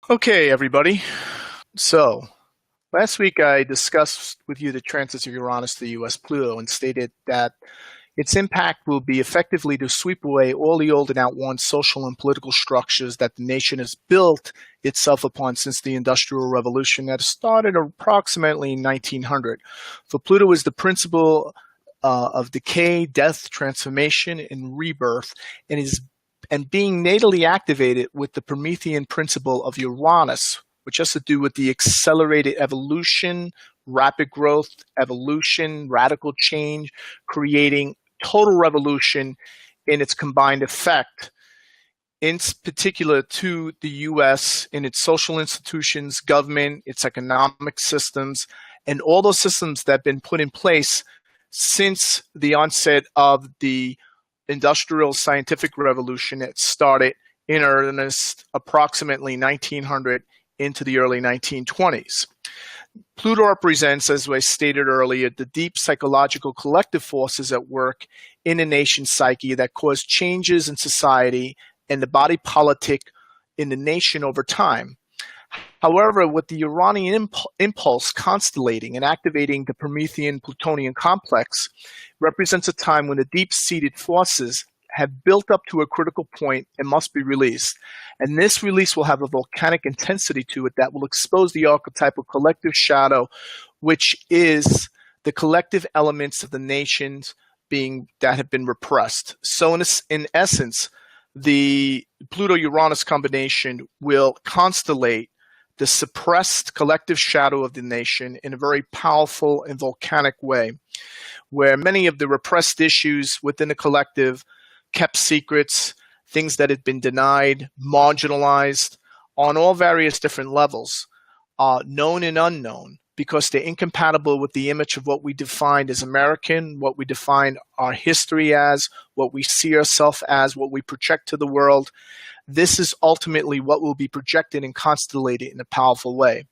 Okay, everybody. So, last week I discussed with you the transits of Uranus to the US Pluto and stated that its impact will be effectively to sweep away all the old and outworn social and political structures that the nation has built itself upon since the Industrial Revolution that started approximately in 1900. For Pluto is the principle of decay, death, transformation, and rebirth, and being natally activated with the Promethean principle of Uranus, which has to do with the accelerated evolution, rapid growth, evolution, radical change, creating total revolution in its combined effect, in particular to the US in its social institutions, government, its economic systems, and all those systems that have been put in place since the onset of the industrial scientific revolution. It started in earnest approximately 1900 into the early 1920s. Pluto represents, as I stated earlier, the deep psychological collective forces at work in a nation's psyche that cause changes in society and the body politic in the nation over time. However, with the Uranian impulse constellating and activating the Promethean-Plutonian complex, represents a time when the deep-seated forces have built up to a critical point and must be released. And this release will have a volcanic intensity to it that will expose the archetypal collective shadow, which is the collective elements of the nations that have been repressed. So in essence, the Pluto-Uranus combination will constellate the suppressed collective shadow of the nation in a very powerful and volcanic way, where many of the repressed issues within the collective, kept secrets, things that had been denied, marginalized on all various different levels, known and unknown, because they're incompatible with the image of what we define as American, what we define our history as, what we see ourselves as, what we project to the world. This is ultimately what will be projected and constellated in a powerful way.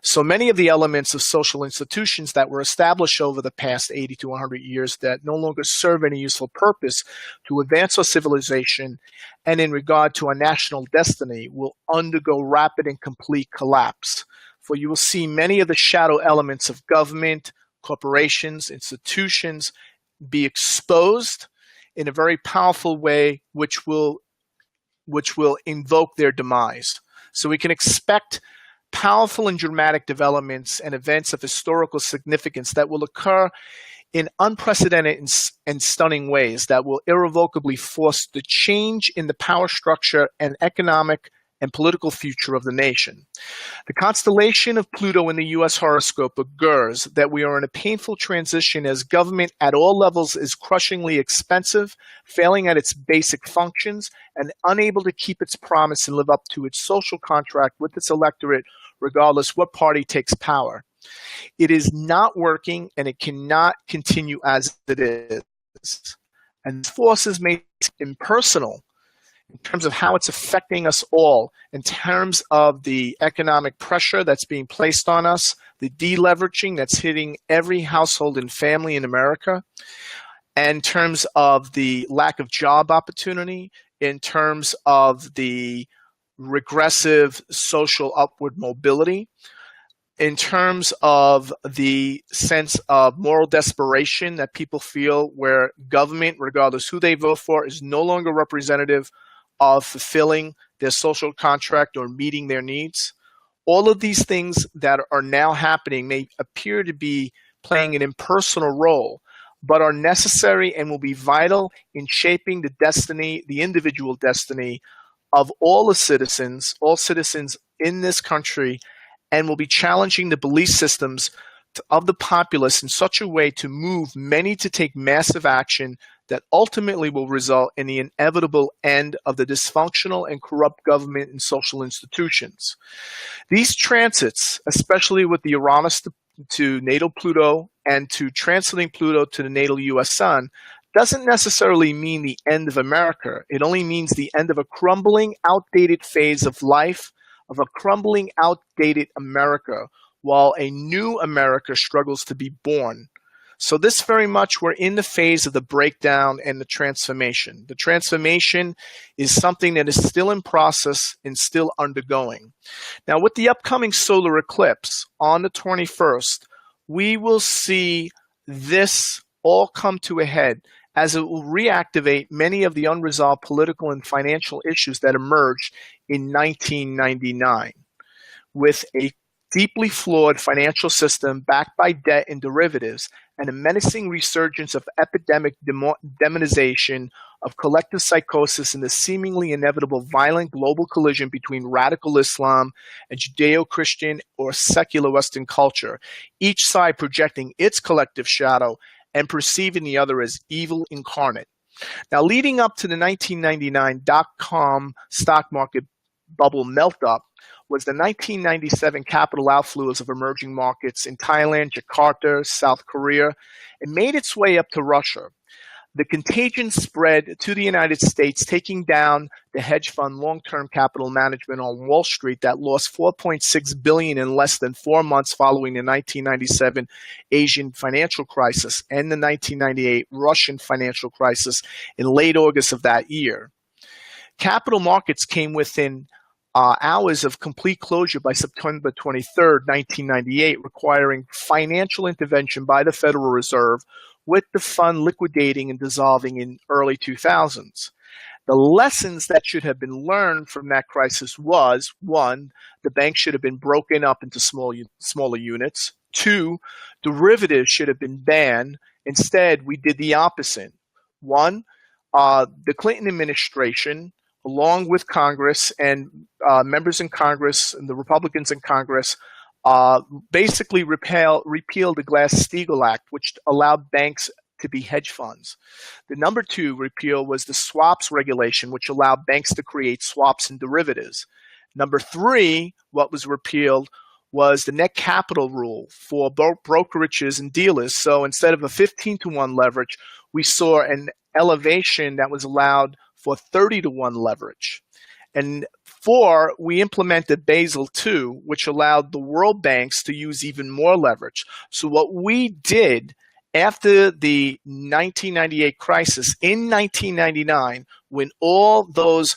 So many of the elements of social institutions that were established over the past 80 to 100 years that no longer serve any useful purpose to advance our civilization and in regard to our national destiny will undergo rapid and complete collapse. For you will see many of the shadow elements of government, corporations, institutions be exposed in a very powerful way, which will invoke their demise. So we can expect powerful and dramatic developments and events of historical significance that will occur in unprecedented and stunning ways that will irrevocably force the change in the power structure and economic and political future of the nation. The constellation of Pluto in the U.S. horoscope augurs that we are in a painful transition as government at all levels is crushingly expensive, failing at its basic functions, and unable to keep its promise and live up to its social contract with its electorate, regardless what party takes power. It is not working, and it cannot continue as it is. And forces may be impersonal in terms of how it's affecting us all, in terms of the economic pressure that's being placed on us, the deleveraging that's hitting every household and family in America, and in terms of the lack of job opportunity, in terms of the regressive social upward mobility, in terms of the sense of moral desperation that people feel where government, regardless who they vote for, is no longer representative of fulfilling their social contract or meeting their needs. All of these things that are now happening may appear to be playing an impersonal role, but are necessary and will be vital in shaping the destiny, the individual destiny of all citizens in this country, and will be challenging the belief systems of the populace in such a way to move many to take massive action that ultimately will result in the inevitable end of the dysfunctional and corrupt government and social institutions. These transits, especially with the Uranus to natal Pluto and to transiting Pluto to the natal U.S. Sun, doesn't necessarily mean the end of America. It only means the end of a crumbling, outdated phase of life, of a crumbling, outdated America, while a new America struggles to be born. So this very much, we're in the phase of the breakdown and the transformation. The transformation is something that is still in process and still undergoing. Now, with the upcoming solar eclipse on the 21st, we will see this all come to a head as it will reactivate many of the unresolved political and financial issues that emerged in 1999 with a deeply flawed financial system backed by debt and derivatives, and a menacing resurgence of epidemic demonization of collective psychosis and the seemingly inevitable violent global collision between radical Islam and Judeo-Christian or secular Western culture, each side projecting its collective shadow and perceiving the other as evil incarnate. Now, leading up to the 1999 dot-com stock market bubble melt-up was the 1997 capital outflows of emerging markets in Thailand, Jakarta, South Korea, and made its way up to Russia. The contagion spread to the United States, taking down the hedge fund long-term capital management on Wall Street that lost $4.6 billion in less than 4 months following the 1997 Asian financial crisis and the 1998 Russian financial crisis in late August of that year. Capital markets came within hours of complete closure by September 23rd, 1998, requiring financial intervention by the Federal Reserve, with the fund liquidating and dissolving in early 2000s. The lessons that should have been learned from that crisis was, one, the bank should have been broken up into smaller units. Two, derivatives should have been banned. Instead, we did the opposite. One, the Clinton administration, along with Congress and members in Congress and the Republicans in Congress, basically repealed the Glass-Steagall Act, which allowed banks to be hedge funds. The number two repeal was the swaps regulation, which allowed banks to create swaps and derivatives. Number three, what was repealed was the net capital rule for brokerages and dealers. So instead of a 15-to-1 leverage, we saw an elevation that was allowed for 30-to-1 leverage. And four, we implemented Basel II, which allowed the world banks to use even more leverage. So what we did after the 1998 crisis, in 1999, when all those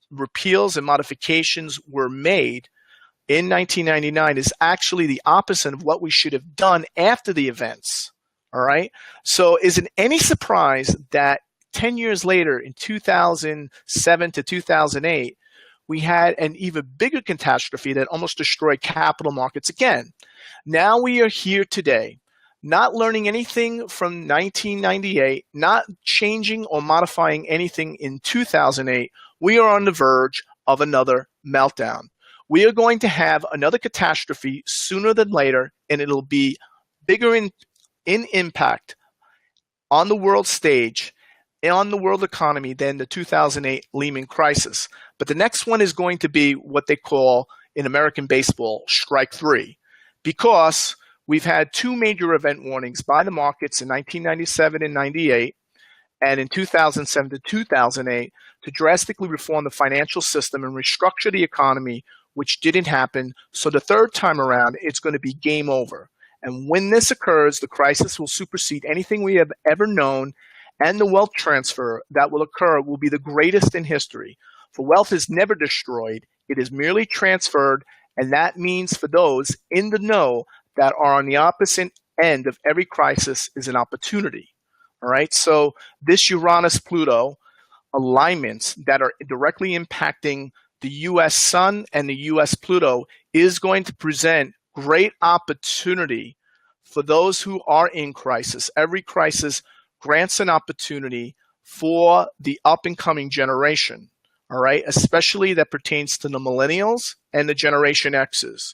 repeals and modifications were made in 1999, is actually the opposite of what we should have done after the events. All right. So is it any surprise that 10 years later, in 2007 to 2008, we had an even bigger catastrophe that almost destroyed capital markets again? Now we are here today, not learning anything from 1998, not changing or modifying anything in 2008. We are on the verge of another meltdown. We are going to have another catastrophe sooner than later, and it'll be bigger in impact on the world stage, on the world economy, than the 2008 Lehman crisis. But the next one is going to be what they call in American baseball strike three, because we've had two major event warnings by the markets in 1997 and 98, and in 2007 to 2008 to drastically reform the financial system and restructure the economy, which didn't happen. So the third time around, it's going to be game over. And when this occurs, the crisis will supersede anything we have ever known, and the wealth transfer that will occur will be the greatest in history. For wealth is never destroyed, it is merely transferred, and that means for those in the know that are on the opposite end of every crisis is an opportunity. All right, so this Uranus-Pluto alignments that are directly impacting the U.S. Sun and the U.S. Pluto is going to present great opportunity for those who are in crisis. Every crisis grants an opportunity for the up-and-coming generation, all right, especially that pertains to the millennials and the Generation X's.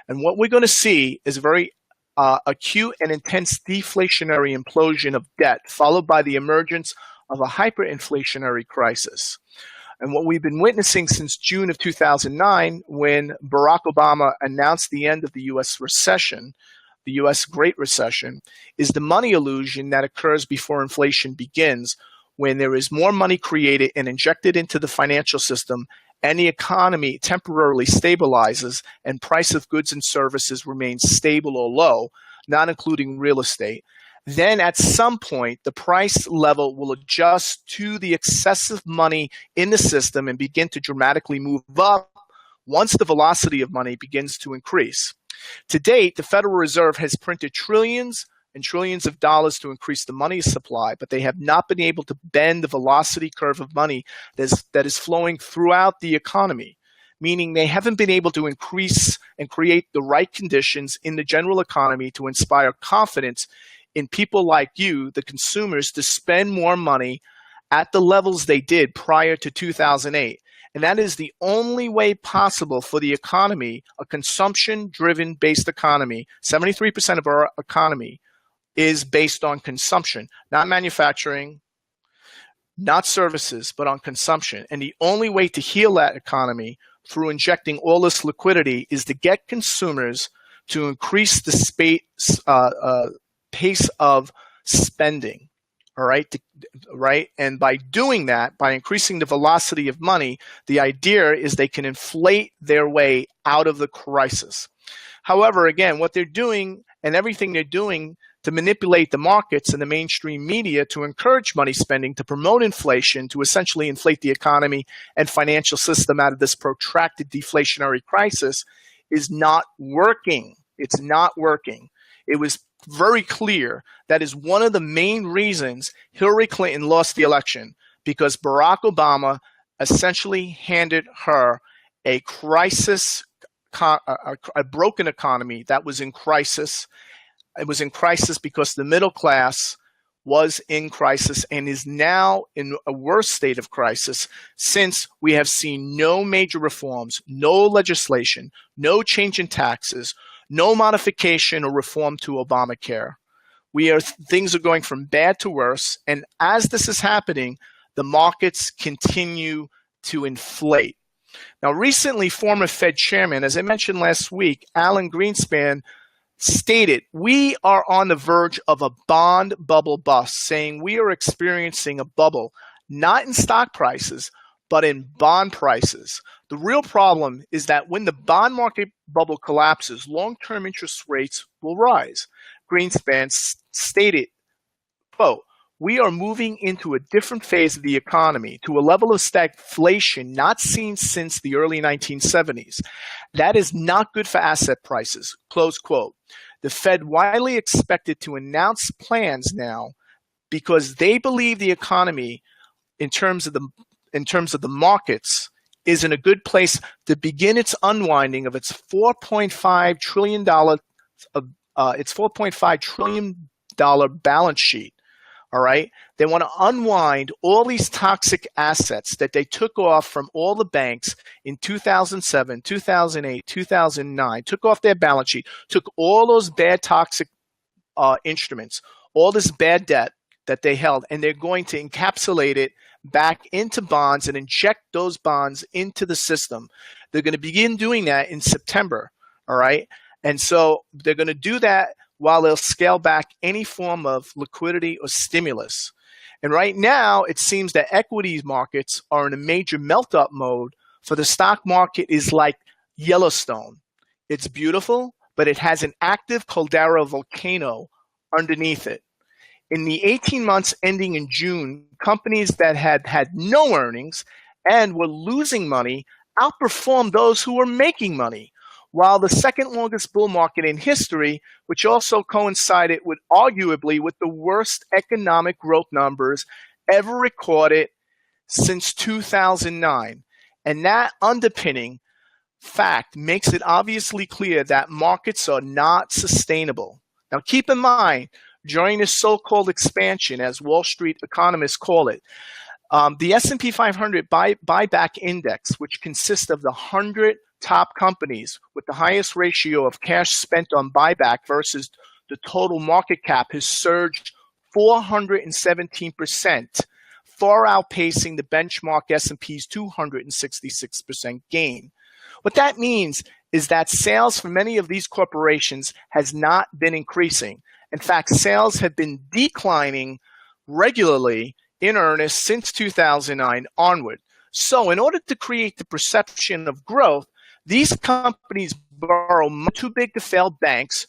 And what we're going to see is a very acute and intense deflationary implosion of debt, followed by the emergence of a hyperinflationary crisis. And what we've been witnessing since June of 2009, when Barack Obama announced the end of the U.S. recession, the U.S. Great Recession, is the money illusion that occurs before inflation begins, when there is more money created and injected into the financial system, and the economy temporarily stabilizes and price of goods and services remains stable or low. not including real estate. Then at some point, the price level will adjust to the excessive money in the system and begin to dramatically move up once the velocity of money begins to increase. To date, the Federal Reserve has printed trillions and trillions of dollars to increase the money supply, but they have not been able to bend the velocity curve of money that is flowing throughout the economy, meaning they haven't been able to increase and create the right conditions in the general economy to inspire confidence in people like you, the consumers, to spend more money at the levels they did prior to 2008. And that is the only way possible for the economy, a consumption-driven based economy. 73% of our economy is based on consumption, not manufacturing, not services, but on consumption. And the only way to heal that economy through injecting all this liquidity is to get consumers to increase the pace of spending. All right, right? And by doing that, by increasing the velocity of money, the idea is they can inflate their way out of the crisis. However, again, what they're doing and everything they're doing to manipulate the markets and the mainstream media to encourage money spending, to promote inflation, to essentially inflate the economy and financial system out of this protracted deflationary crisis is not working. It's not working. It was very clear that is one of the main reasons Hillary Clinton lost the election, because Barack Obama essentially handed her a crisis, a broken economy that was in crisis. It was in crisis because the middle class was in crisis and is now in a worse state of crisis since we have seen no major reforms, no legislation, no change in taxes, no modification or reform to Obamacare. Things are going from bad to worse, and as this is happening, the markets continue to inflate. Now, recently, former Fed chairman, as I mentioned last week, Alan Greenspan, stated, "We are on the verge of a bond bubble bust," saying we are experiencing a bubble, not in stock prices, but in bond prices. The real problem is that when the bond market bubble collapses, long-term interest rates will rise. Greenspan stated, quote, "We are moving into a different phase of the economy, to a level of stagflation not seen since the early 1970s. That is not good for asset prices," close quote. The Fed widely expected to announce plans now because they believe the economy, in terms of the markets, is in a good place to begin its unwinding of its $4.5 trillion balance sheet. All right. They want to unwind all these toxic assets that they took off from all the banks in 2007, 2008, 2009, took off their balance sheet, took all those bad toxic instruments, all this bad debt that they held, and they're going to encapsulate it back into bonds and inject those bonds into the system. They're going to begin doing that in September. All right. And so they're going to do that while they'll scale back any form of liquidity or stimulus. And right now, it seems that equities markets are in a major melt-up mode, for the stock market is like Yellowstone. It's beautiful, but it has an active caldera volcano underneath it. In the 18 months ending in June, companies that had no earnings and were losing money outperformed those who were making money, while the second longest bull market in history, which also coincided with arguably with the worst economic growth numbers ever recorded since 2009. And that underpinning fact makes it obviously clear that markets are not sustainable. Now, keep in mind, during this so-called expansion, as Wall Street economists call it, the S&P 500 buyback index, which consists of the 100 top companies with the highest ratio of cash spent on buyback versus the total market cap, has surged 417%, far outpacing the benchmark S&P's 266% gain. What that means is that sales for many of these corporations has not been increasing. In fact, sales have been declining regularly in earnest since 2009 onward. So in order to create the perception of growth, these companies borrow too big to fail banks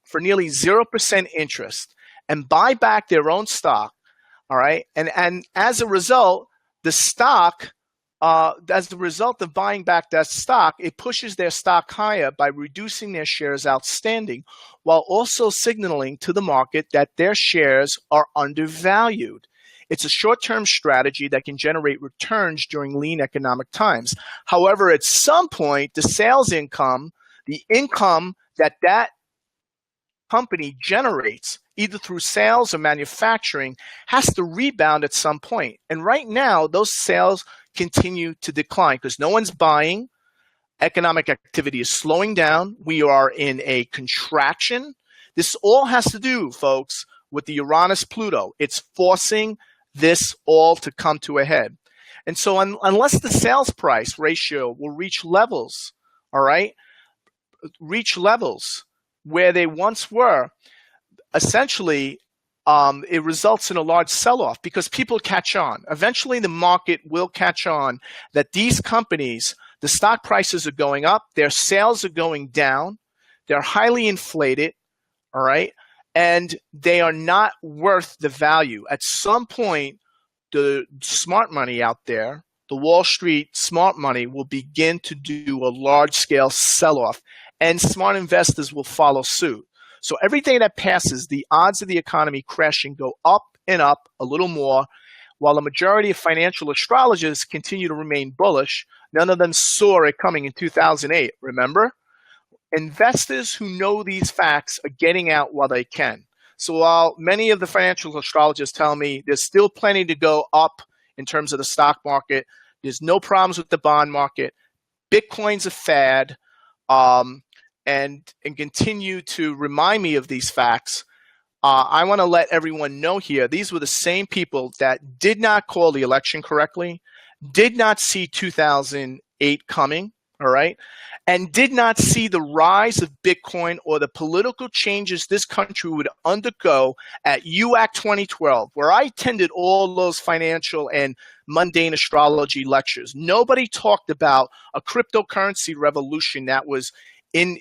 for nearly 0% interest and buy back their own stock, all right? And as a result, the stock, as a result of buying back that stock, it pushes their stock higher by reducing their shares outstanding, while also signaling to the market that their shares are undervalued. It's a short-term strategy that can generate returns during lean economic times. However, at some point, the sales income, the income that company generates, either through sales or manufacturing, has to rebound at some point. And right now, those sales continue to decline because no one's buying. Economic activity is slowing down. We are in a contraction. This all has to do, folks, with the Uranus-Pluto. It's forcing this all to come to a head. And so unless the sales price ratio will reach levels, all right, reach levels where they once were, essentially, it results in a large sell-off because people catch on. Eventually, the market will catch on that these companies, the stock prices are going up, their sales are going down, they're highly inflated, all right, and they are not worth the value. At some point, the smart money out there, the Wall Street smart money, will begin to do a large-scale sell-off, and smart investors will follow suit. So every day that passes, the odds of the economy crashing go up and up a little more, while the majority of financial astrologers continue to remain bullish. None of them saw it coming in 2008, remember? Investors who know these facts are getting out while they can. So while many of the financial astrologers tell me there's still plenty to go up in terms of the stock market, there's no problems with the bond market, Bitcoin's a fad, and continue to remind me of these facts, I want to let everyone know here, these were the same people that did not call the election correctly, did not see 2008 coming, all right, and did not see the rise of Bitcoin or the political changes this country would undergo at UAC 2012, where I attended all those financial and mundane astrology lectures. Nobody talked about a cryptocurrency revolution that was in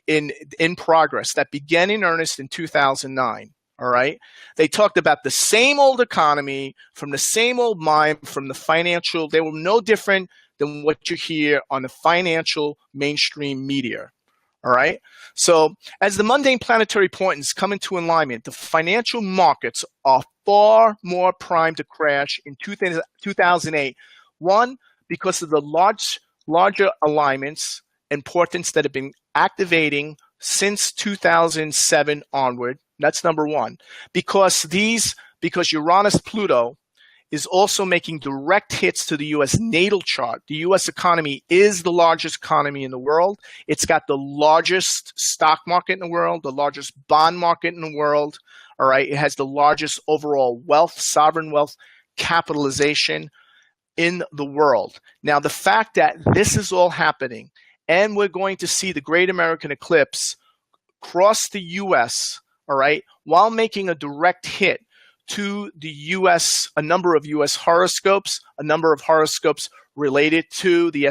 progress, that began in earnest in 2009. All right. They talked about the same old economy from the same old mind, from the financial. They were no different than what you hear on the financial mainstream media. All right. So as the mundane planetary portents come into alignment, the financial markets are far more primed to crash in 2008. One, because of the larger alignments and portents that have been activating since 2007 onward. That's number one. Because Uranus-Pluto is also making direct hits to the U.S. natal chart. The U.S. economy is the largest economy in the world. It's got the largest stock market in the world, the largest bond market in the world. All right. It has the largest overall wealth, sovereign wealth capitalization in the world. Now, the fact that this is all happening and we're going to see the Great American Eclipse cross the U.S., all right, while making a direct hit to the U.S., a number of U.S. horoscopes, a number of horoscopes related to the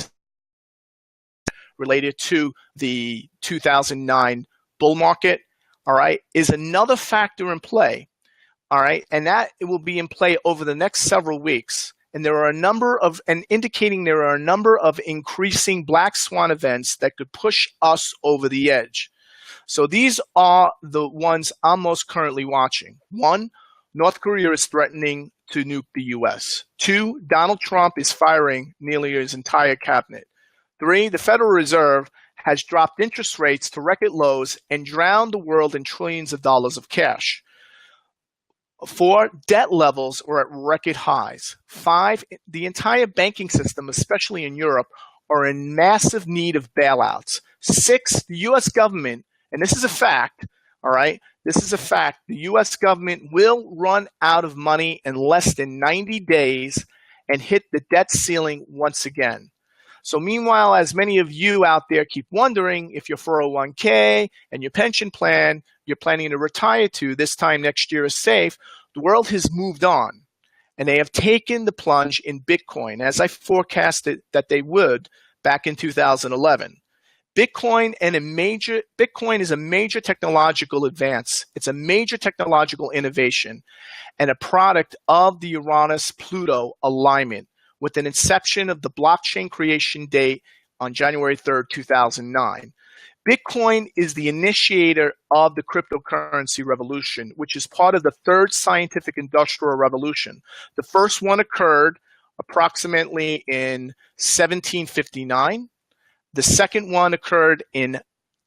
2009 bull market, all right, is another factor in play, all right, and that it will be in play over the next several weeks. And there are a number of, and indicating there are a number of increasing Black Swan events that could push us over the edge. So these are the ones I'm most currently watching. One, North Korea is threatening to nuke the U.S. Two, Donald Trump is firing nearly his entire cabinet. Three, the Federal Reserve has dropped interest rates to record lows and drowned the world in trillions of dollars of cash. Four, debt levels are at record highs. Five, the entire banking system, especially in Europe, are in massive need of bailouts. Six, the U.S. government, and this is a fact, all right, this is a fact, the U.S. government will run out of money in less than 90 days and hit the debt ceiling once again. So meanwhile, as many of you out there keep wondering if your 401k and your pension plan you're planning to retire to this time next year is safe, the world has moved on. And they have taken the plunge in Bitcoin, as I forecasted that they would back in 2011. Bitcoin is a major technological advance. It's a major technological innovation and a product of the Uranus-Pluto alignment with an inception of the blockchain creation date on January 3rd, 2009. Bitcoin is the initiator of the cryptocurrency revolution, which is part of the third scientific industrial revolution. The first one occurred approximately in 1759. The second one occurred in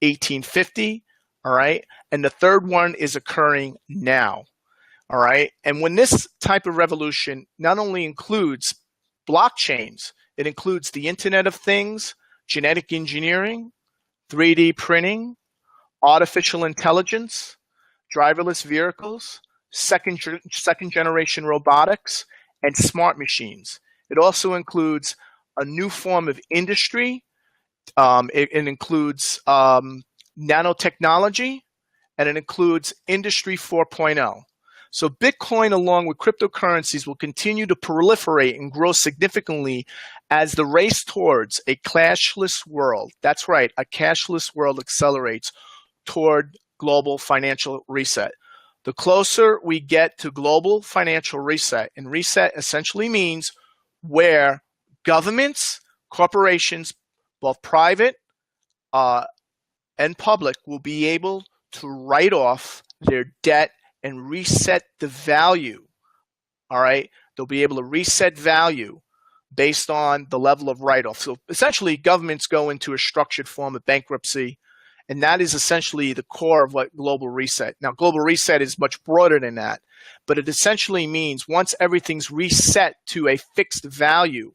1850, all right? And the third one is occurring now, all right? And when this type of revolution not only includes blockchains, it includes the Internet of Things, genetic engineering, 3D printing, artificial intelligence, driverless vehicles, second generation robotics, and smart machines. It also includes a new form of industry. It includes nanotechnology, and it includes Industry 4.0. So Bitcoin, along with cryptocurrencies, will continue to proliferate and grow significantly as the race towards a cashless world, that's right, a cashless world accelerates toward global financial reset. The closer we get to global financial reset, and reset essentially means where governments, corporations, both private and public, will be able to write off their debt and reset the value, all right? They'll be able to reset value based on the level of write-off. So essentially, governments go into a structured form of bankruptcy, and that is essentially the core of what global reset. Now, global reset is much broader than that, but it essentially means once everything's reset to a fixed value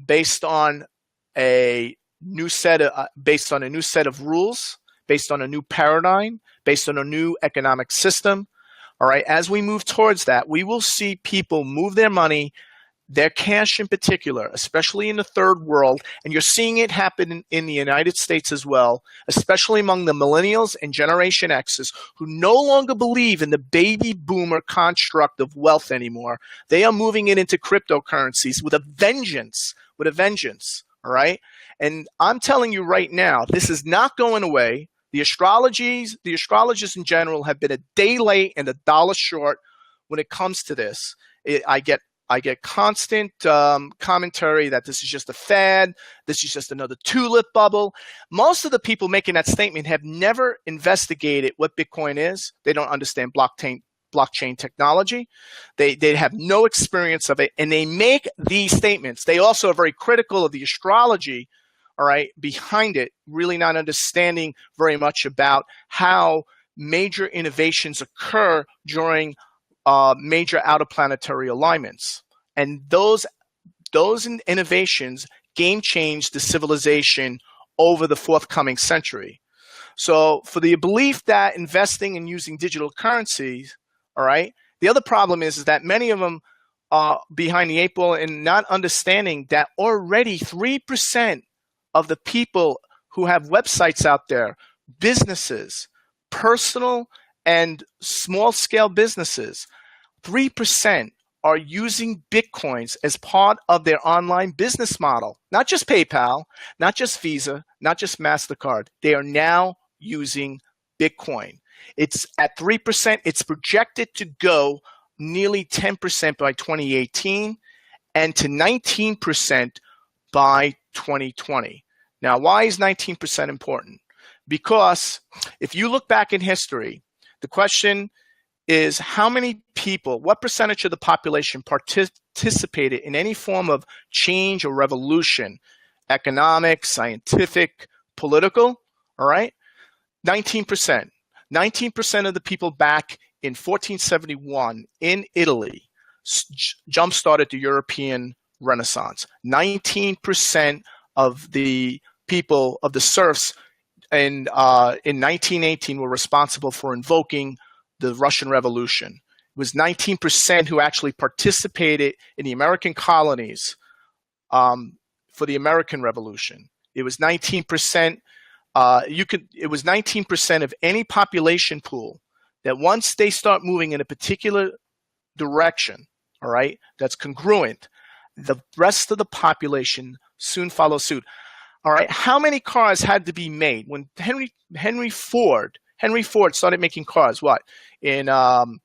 based on a new set of rules, based on a new paradigm, based on a new economic system. All right, as we move towards that, we will see people move their money, their cash in particular, especially in the third world, and you're seeing it happen in the United States as well, especially among the millennials and Generation X's who no longer believe in the baby boomer construct of wealth anymore. They are moving it into cryptocurrencies with a vengeance, all right? And I'm telling you right now, this is not going away. The astrologists in general have been a day late and a dollar short when it comes to this. I get constant commentary that this is just a fad, this is just another tulip bubble. Most of the people making that statement have never investigated what Bitcoin is. They don't understand blockchain technology. They have no experience of it, and they make these statements. They also are very critical of the astrology, all right, behind it, really not understanding very much about how major innovations occur during major outer planetary alignments. And those innovations game change the civilization over the forthcoming century. So for the belief that investing and using digital currencies, all right, the other problem is that many of them are behind the eight ball and not understanding that already 3% of the people who have websites out there, businesses, personal and small scale businesses, 3% are using Bitcoins as part of their online business model. Not just PayPal, not just Visa, not just MasterCard. They are now using Bitcoin. It's at 3%. It's projected to go nearly 10% by 2018 and to 19% by 2020. Now, why is 19% important? Because if you look back in history, the question is how many people, what percentage of the population participated in any form of change or revolution, economic, scientific, political, all right? 19%. 19% of the people back in 1471 in Italy jump-started the European Renaissance. 19% of the people, of the serfs in 1918 were responsible for invoking the Russian Revolution. It was 19% who actually participated in the American colonies for the American Revolution. It was 19%. It was 19% of any population pool that once they start moving in a particular direction, all right, that's congruent, the rest of the population soon follow suit. All right, how many cars had to be made when Henry Ford started making cars? What in some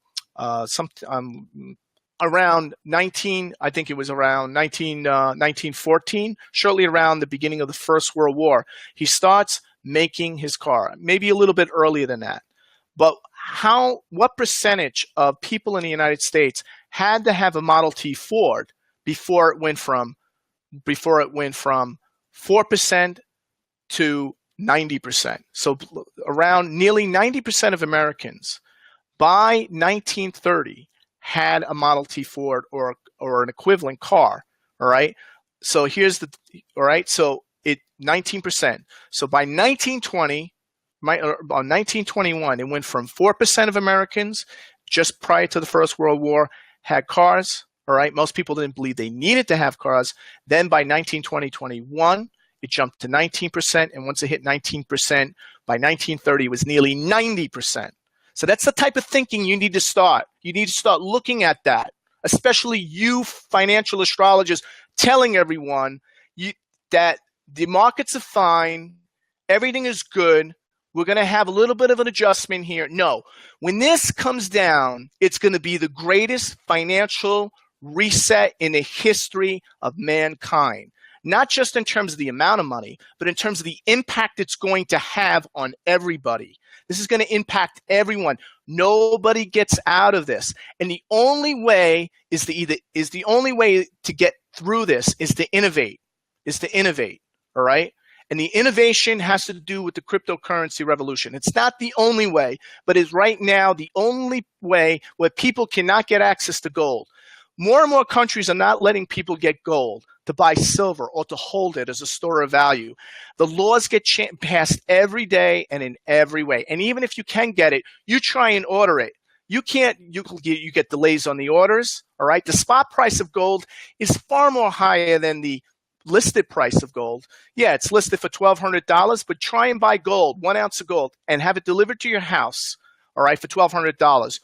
around 19, I think it was around 1914, shortly around the beginning of the First World War. He starts making his car, maybe a little bit earlier than that. But what percentage of people in the United States had to have a Model T Ford before it went from 4% to 90%? So around nearly 90% of Americans by 1930 had a Model T Ford or an equivalent car. All right. So all right. So 19%. So by 1921, it went from 4% of Americans just prior to the First World War had cars. All right. Most people didn't believe they needed to have cars. Then by 1921, it jumped to 19%. And once it hit 19%, by 1930, it was nearly 90%. So that's the type of thinking you need to start. You need to start looking at that, especially you financial astrologers, telling everyone that the markets are fine, everything is good, we're going to have a little bit of an adjustment here. No, when this comes down, it's going to be the greatest financial reset in the history of mankind. Not just in terms of the amount of money, but in terms of the impact it's going to have on everybody. This is going to impact everyone. Nobody gets out of this. And the only way the only way to get through this is to innovate. All right? And the innovation has to do with the cryptocurrency revolution. It's not the only way, but is right now the only way where people cannot get access to gold. More and more countries are not letting people get gold, to buy silver, or to hold it as a store of value. The laws get passed every day and in every way. And even if you can get it, you try and order it. You can't, you get delays on the orders, all right? The spot price of gold is far more higher than the listed price of gold. Yeah, it's listed for $1,200, but try and buy gold, 1 ounce of gold, and have it delivered to your house, all right, for $1,200.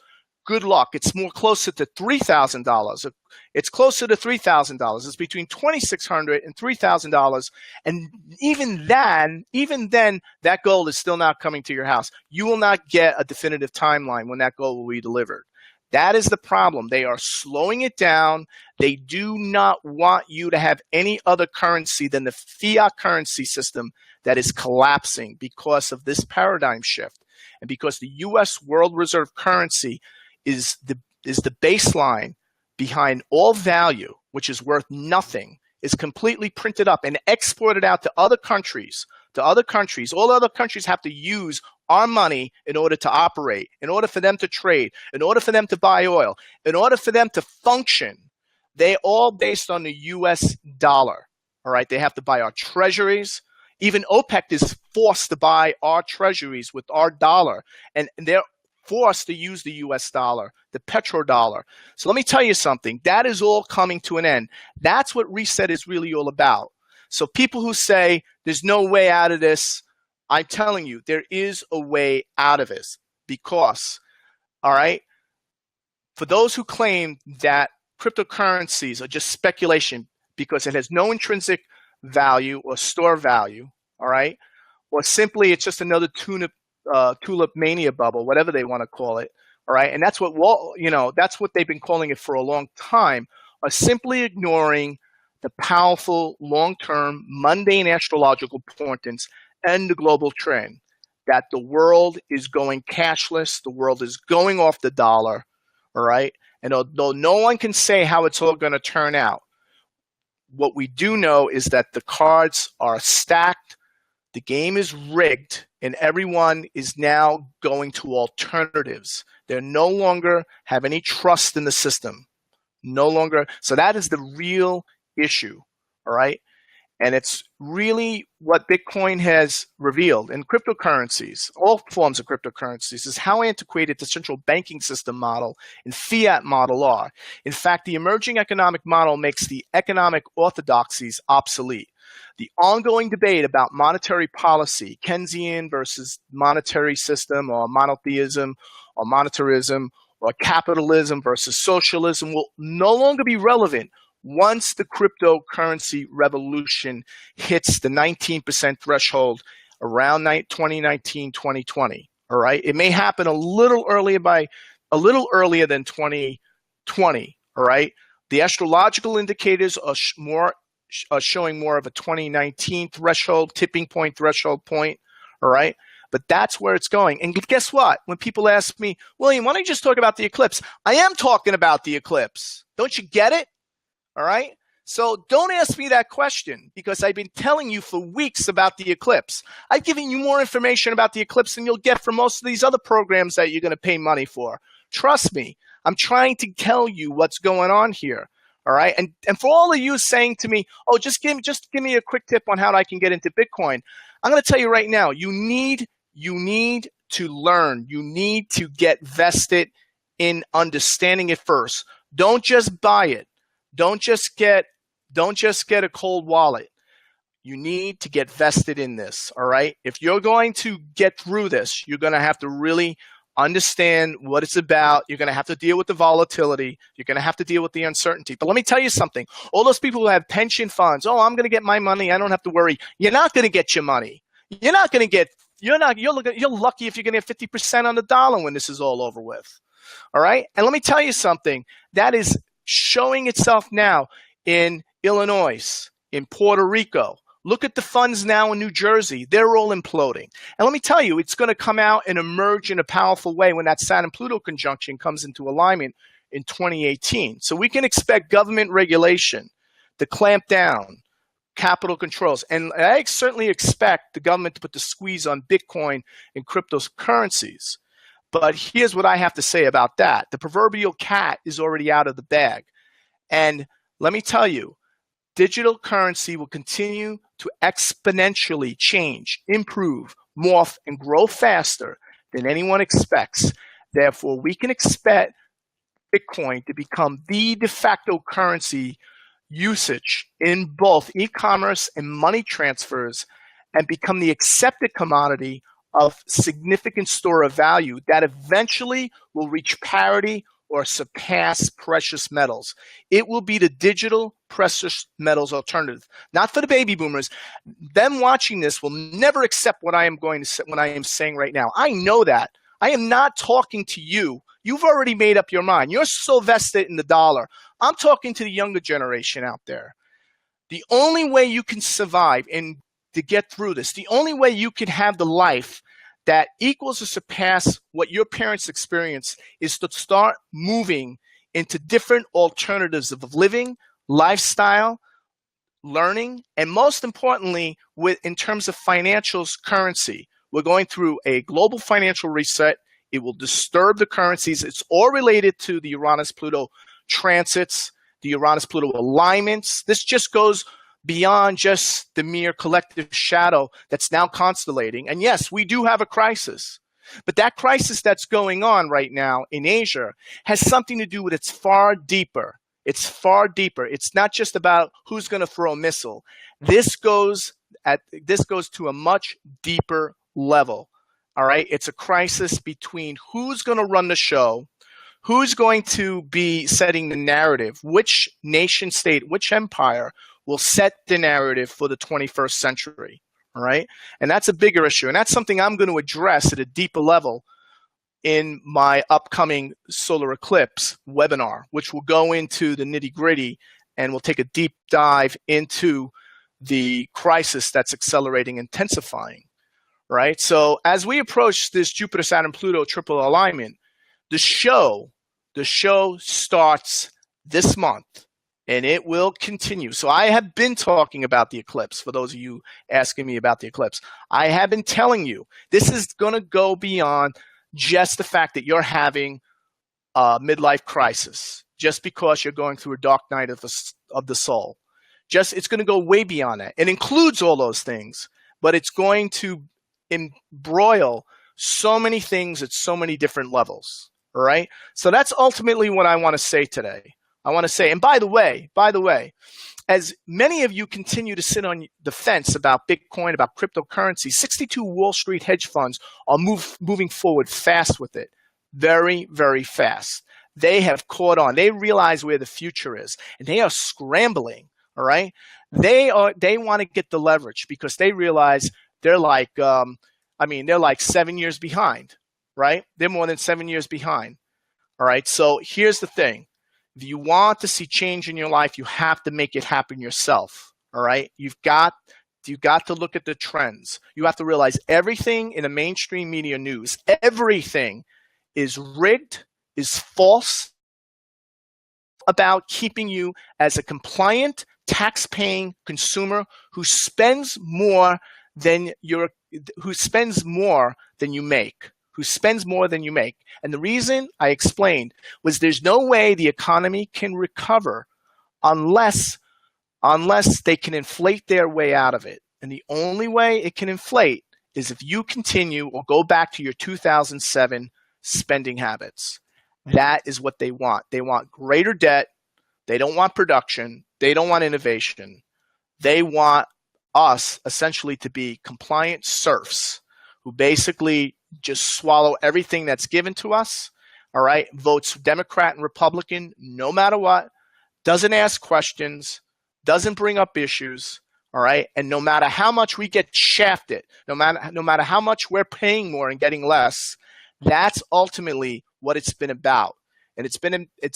Good luck. It's more closer to $3,000. It's closer to $3,000. It's between $2,600 and $3,000. And even then, that gold is still not coming to your house. You will not get a definitive timeline when that gold will be delivered. That is the problem. They are slowing it down. They do not want you to have any other currency than the fiat currency system that is collapsing because of this paradigm shift. And because the U.S. World Reserve currency is the baseline behind all value, which is worth nothing, is completely printed up and exported out to other countries. All other countries have to use our money in order to operate, in order for them to trade, in order for them to buy oil, in order for them to function. They're all based on the U.S. dollar. All right, they have to buy our treasuries. Even OPEC is forced to buy our treasuries with our dollar, and they're forced to use the U.S. dollar, the petrodollar. So let me tell you something. That is all coming to an end. That's what reset is really all about. So people who say there's no way out of this, I'm telling you, there is a way out of this. Because, all right, for those who claim that cryptocurrencies are just speculation because it has no intrinsic value or store value, all right, or simply it's just another tulip mania bubble, whatever they want to call it, all right, and that's what they've been calling it for a long time, are simply ignoring the powerful, long-term, mundane astrological portents and the global trend that the world is going cashless, the world is going off the dollar, all right, and although no one can say how it's all going to turn out, what we do know is that the cards are stacked, the game is rigged, and everyone is now going to alternatives. They no longer have any trust in the system. No longer. So that is the real issue, all right? And it's really what Bitcoin has revealed. And cryptocurrencies, all forms of cryptocurrencies, is how antiquated the central banking system model and fiat model are. In fact, the emerging economic model makes the economic orthodoxies obsolete. The ongoing debate about monetary policy, Keynesian versus monetary system, or monotheism, or monetarism, or capitalism versus socialism, will no longer be relevant once the cryptocurrency revolution hits the 19% threshold around 2019, 2020. All right. It may happen a little earlier than 2020. All right. The astrological indicators are showing more of a 2019 threshold, tipping point, threshold point. All right. But that's where it's going. And guess what? When people ask me, William, why don't you just talk about the eclipse? I am talking about the eclipse. Don't you get it? All right. So don't ask me that question, because I've been telling you for weeks about the eclipse. I've given you more information about the eclipse than you'll get from most of these other programs that you're going to pay money for. Trust me, I'm trying to tell you what's going on here. All right. And for all of you saying to me, oh, just give me a quick tip on how I can get into Bitcoin. I'm going to tell you right now, you need to learn. You need to get vested in understanding it first. Don't just buy it. Don't just get a cold wallet. You need to get vested in this, all right? If you're going to get through this, you're going to have to really understand what it's about. You're going to have to deal with the volatility. You're going to have to deal with the uncertainty. But let me tell you something. All those people who have pension funds, oh, I'm going to get my money, I don't have to worry. You're not going to get your money. You're lucky if you're going to get 50% on the dollar when this is all over with. All right? And let me tell you something. That is showing itself now in Illinois, in Puerto Rico. Look at the funds now in New Jersey. They're all imploding. And let me tell you, it's going to come out and emerge in a powerful way when that Saturn-Pluto conjunction comes into alignment in 2018. So we can expect government regulation to clamp down, capital controls. And I certainly expect the government to put the squeeze on Bitcoin and cryptocurrencies. But here's what I have to say about that. The proverbial cat is already out of the bag. And let me tell you, digital currency will continue to exponentially change, improve, morph, and grow faster than anyone expects. Therefore, we can expect Bitcoin to become the de facto currency usage in both e-commerce and money transfers, and become the accepted commodity of significant store of value that eventually will reach parity or surpass precious metals. It will be the digital precious metals alternative. Not for the baby boomers. Them watching this will never accept what I am saying right now. I know that. I am not talking to you. You've already made up your mind. You're so vested in the dollar. I'm talking to the younger generation out there. The only way you can survive and to get through this, the only way you can have the life that equals or surpass what your parents experienced, is to start moving into different alternatives of living, lifestyle, learning, and most importantly, in terms of financials, currency. We're going through a global financial reset. It will disturb the currencies. It's all related to the Uranus-Pluto transits, the Uranus-Pluto alignments. This just goes beyond just the mere collective shadow that's now constellating. And yes, we do have a crisis. But that crisis that's going on right now in Asia has something to do with it's far deeper. It's far deeper. It's not just about who's going to throw a missile. This goes to a much deeper level. All right? It's a crisis between who's going to run the show, who's going to be setting the narrative, which nation state, which empire will set the narrative for the 21st century, all right? And that's a bigger issue. And that's something I'm going to address at a deeper level in my upcoming solar eclipse webinar, which will go into the nitty-gritty and we'll take a deep dive into the crisis that's accelerating, intensifying, right? So as we approach this Jupiter-Saturn-Pluto triple alignment, the show starts this month. And it will continue. So I have been talking about the eclipse, for those of you asking me about the eclipse. I have been telling you, this is going to go beyond just the fact that you're having a midlife crisis, just because you're going through a dark night of the soul. It's going to go way beyond that. It includes all those things, but it's going to embroil so many things at so many different levels, all right? So that's ultimately what I want to say today. I want to say, and by the way, as many of you continue to sit on the fence about Bitcoin, about cryptocurrency, 62 Wall Street hedge funds are moving forward fast with it. Very, very fast. they have caught on. They realize where the future is, and they are scrambling. All right, they want to get the leverage because they realize they're like, they're like 7 years behind. Right? They're more than 7 years behind. All right. So here's the thing: if you want to see change in your life, you have to make it happen yourself. All right. You've got to look at the trends. You have to realize everything in the mainstream media news, everything is rigged, is false, about keeping you as a compliant, tax-paying consumer who spends more than you make. Who spends more than you make. And the reason I explained was there's no way the economy can recover unless they can inflate their way out of it. And the only way it can inflate is if you continue or go back to your 2007 spending habits. That is what they want. They want greater debt. They don't want production. They don't want innovation. They want us essentially to be compliant serfs who basically just swallow everything that's given to us, all right, votes Democrat and Republican no matter what, doesn't ask questions, doesn't bring up issues, all right, and no matter how much we get shafted, no matter how much we're paying more and getting less, that's ultimately what it's been about. And it's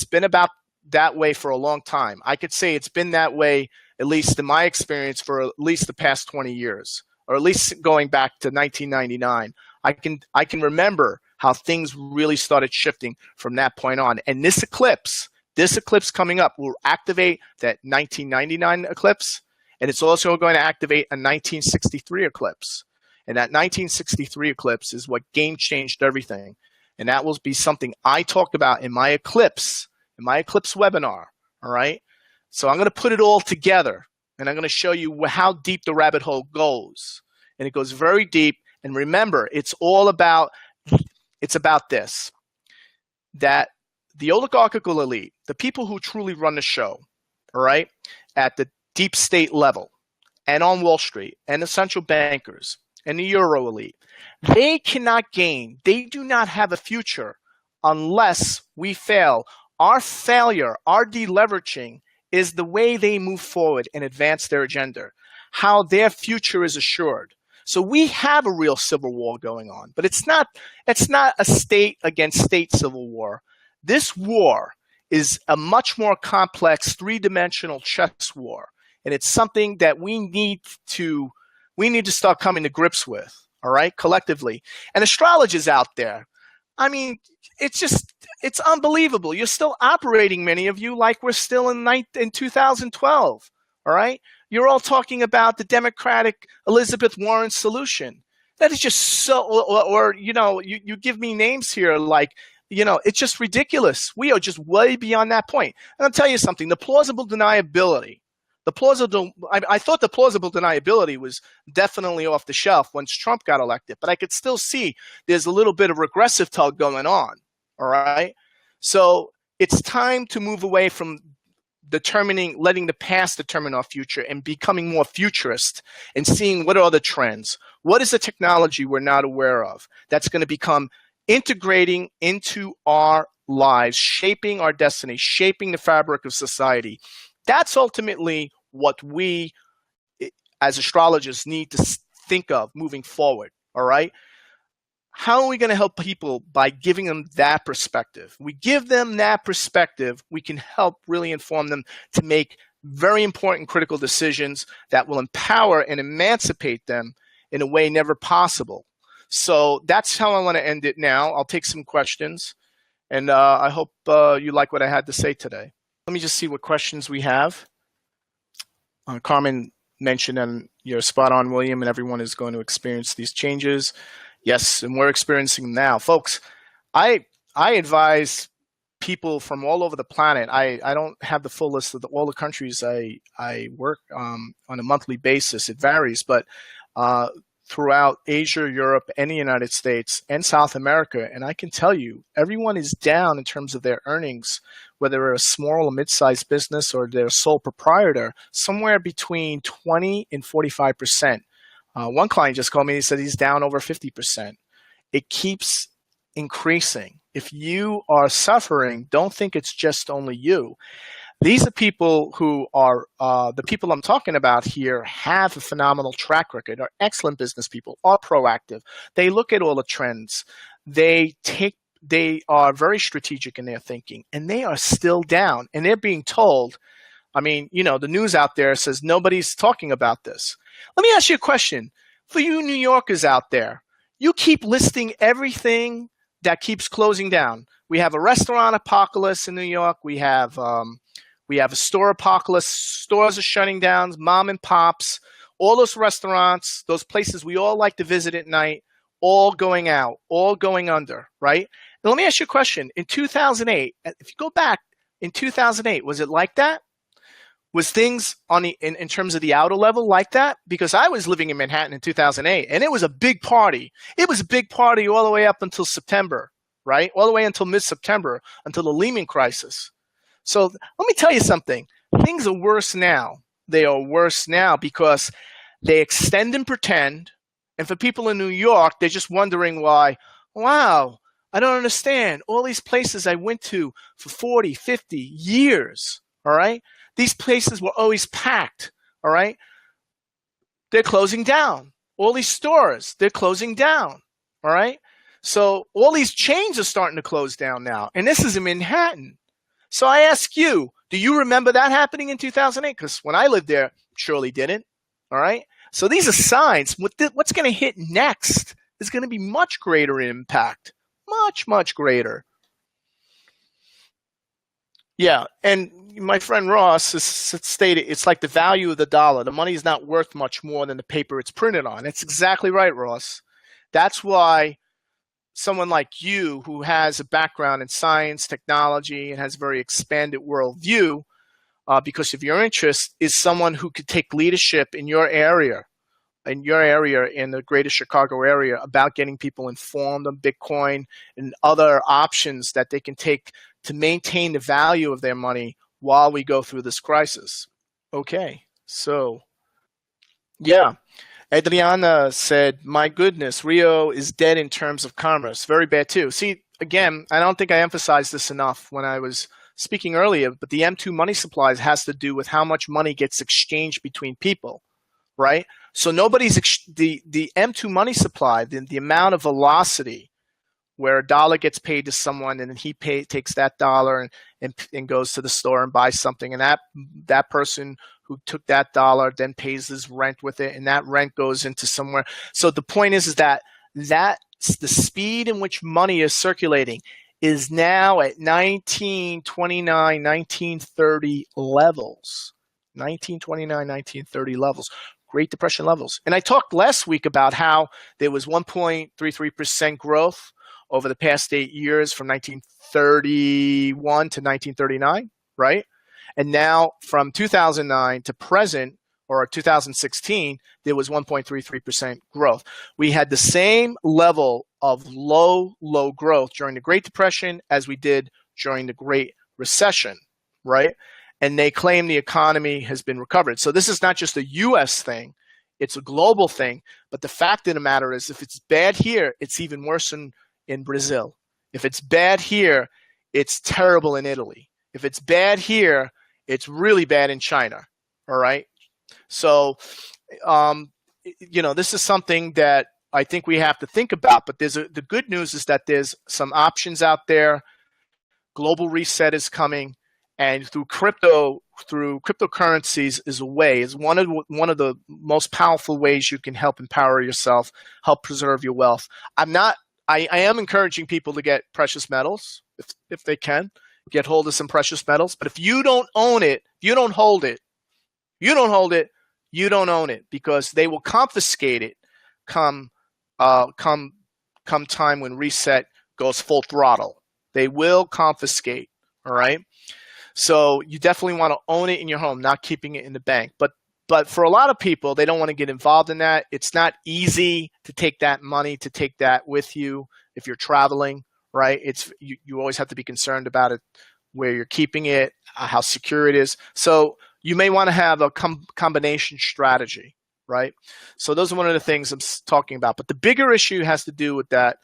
been about that way for a long time. I could say it's been that way, at least in my experience, for at least the past 20 years, or at least going back to 1999. I can remember how things really started shifting from that point on. And this eclipse coming up will activate that 1999 eclipse, and it's also going to activate a 1963 eclipse. And that 1963 eclipse is what game changed everything. And that will be something I talked about in my eclipse webinar. All right. So I'm going to put it all together, and I'm going to show you how deep the rabbit hole goes. And it goes very deep. And remember, it's about this, that the oligarchical elite, the people who truly run the show, all right, at the deep state level and on Wall Street and the central bankers and the Euro elite, they cannot gain. They do not have a future unless we fail. Our failure, our deleveraging is the way they move forward and advance their agenda, how their future is assured. So we have a real civil war going on, but it's not a state against state civil war. This war is a much more complex three-dimensional chess war, and it's something that we need to start coming to grips with, all right, collectively. And astrology is out there. I mean, it's unbelievable. You're still operating, many of you, like we're still in 2012, all right? You're all talking about the Democratic Elizabeth Warren solution. That is just so, or you give me names here like, it's just ridiculous. We are just way beyond that point. And I'll tell you something, the plausible deniability, I thought the plausible deniability was definitely off the shelf once Trump got elected, but I could still see there's a little bit of regressive tug going on, all right? So it's time to move away from letting the past determine our future and becoming more futurist and seeing what are the trends. What is the technology we're not aware of that's going to become integrating into our lives, shaping our destiny, shaping the fabric of society? That's ultimately what we as astrologers need to think of moving forward, all right? How are we going to help people? By giving them that perspective. We give them that perspective, we can help really inform them to make very important critical decisions that will empower and emancipate them in a way never possible. So that's how I want to end it now. I'll take some questions, and I hope you like what I had to say today. Let me just see what questions we have. Carmen mentioned, and you're spot on, William, and everyone is going to experience these changes. Yes, and we're experiencing them now. Folks, I advise people from all over the planet. I don't have the full list of all the countries I work on a monthly basis. It varies, but throughout Asia, Europe, and the United States, and South America. And I can tell you, everyone is down in terms of their earnings, whether they're a small or mid-sized business or they're a sole proprietor, somewhere between 20 and 45%. One client just called me, he said he's down over 50%. It keeps increasing. If you are suffering, don't think it's just only you. These are people who are, the people I'm talking about here have a phenomenal track record, are excellent business people, are proactive. They look at all the trends. They are very strategic in their thinking, and they are still down. And they're being told, I mean, the news out there says nobody's talking about this. Let me ask you a question. For you New Yorkers out there, you keep listing everything that keeps closing down. We have a restaurant apocalypse in New York. We have a store apocalypse. Stores are shutting down, mom and pops, all those restaurants, those places we all like to visit at night, all going out, all going under, right? Now, let me ask you a question. In 2008, if you go back in 2008, was it like that? Was things in terms of the outer level like that? Because I was living in Manhattan in 2008, and it was a big party. It was a big party all the way up until September, right? All the way until mid-September, until the Lehman crisis. So let me tell you something. Things are worse now. They are worse now because they extend and pretend. And for people in New York, they're just wondering why, wow, I don't understand. All these places I went to for 40, 50 years, all right? These places were always packed, all right? They're closing down. All these stores, they're closing down, all right? So all these chains are starting to close down now. And this is in Manhattan. So I ask you, do you remember that happening in 2008? Because when I lived there, surely didn't, all right? So these are signs. What's going to hit next is going to be much greater impact, much, much greater. Yeah, and my friend Ross has stated it's like the value of the dollar. The money is not worth much more than the paper it's printed on. It's exactly right, Ross. That's why someone like you, who has a background in science, technology, and has a very expanded worldview, because of your interest, is someone who could take leadership in your area, in the greater Chicago area, about getting people informed on Bitcoin and other options that they can take to maintain the value of their money while we go through this crisis. Okay, so yeah. Adriana said, my goodness, Rio is dead in terms of commerce. Very bad too. See, again, I don't think I emphasized this enough when I was speaking earlier, but the M2 money supply has to do with how much money gets exchanged between people, right? So the M2 money supply, the amount of velocity where a dollar gets paid to someone and then he takes that dollar and goes to the store and buys something, and that person who took that dollar then pays his rent with it, and that rent goes into somewhere. So the point is that the speed in which money is circulating is now at 1929, 1930 levels. 1929, 1930 levels. Great Depression levels. And I talked last week about how there was 1.33% growth over the past 8 years from 1931 to 1939, right? And now from 2009 to present, or 2016, there was 1.33% growth. We had the same level of low growth during the Great Depression as we did during the Great Recession, right? And they claim the economy has been recovered. So this is not just a U.S. thing. It's a global thing. But the fact of the matter is, if it's bad here, it's even worse in Brazil. If it's bad here, it's terrible in Italy. If it's bad here, it's really bad in China, all right? So, this is something that I think we have to think about. But the good news is that there's some options out there. Global reset is coming, and through cryptocurrencies is one of the most powerful ways you can help empower yourself, help preserve your wealth. I am encouraging people to get precious metals if they can. Get hold of some precious metals. But if you don't own it, you don't hold it, you don't own it, because they will confiscate it come time when reset goes full throttle. They will confiscate, all right? So you definitely want to own it in your home, not keeping it in the bank. But for a lot of people, they don't want to get involved in that. It's not easy to take that money, to take that with you if you're traveling, right? You always have to be concerned about it, where you're keeping it, how secure it is. So you may want to have a combination strategy, right? So those are one of the things I'm talking about. But the bigger issue has to do with that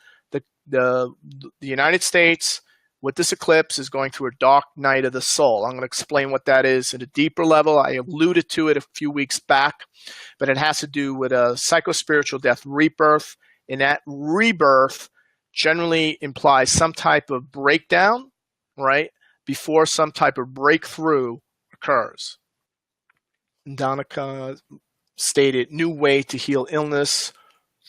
the United States with this eclipse is going through a dark night of the soul. I'm going to explain what that is at a deeper level. I alluded to it a few weeks back, but it has to do with a psychospiritual death rebirth. And that rebirth generally implies some type of breakdown, right, before some type of breakthrough occurs. Donica stated, new way to heal illness,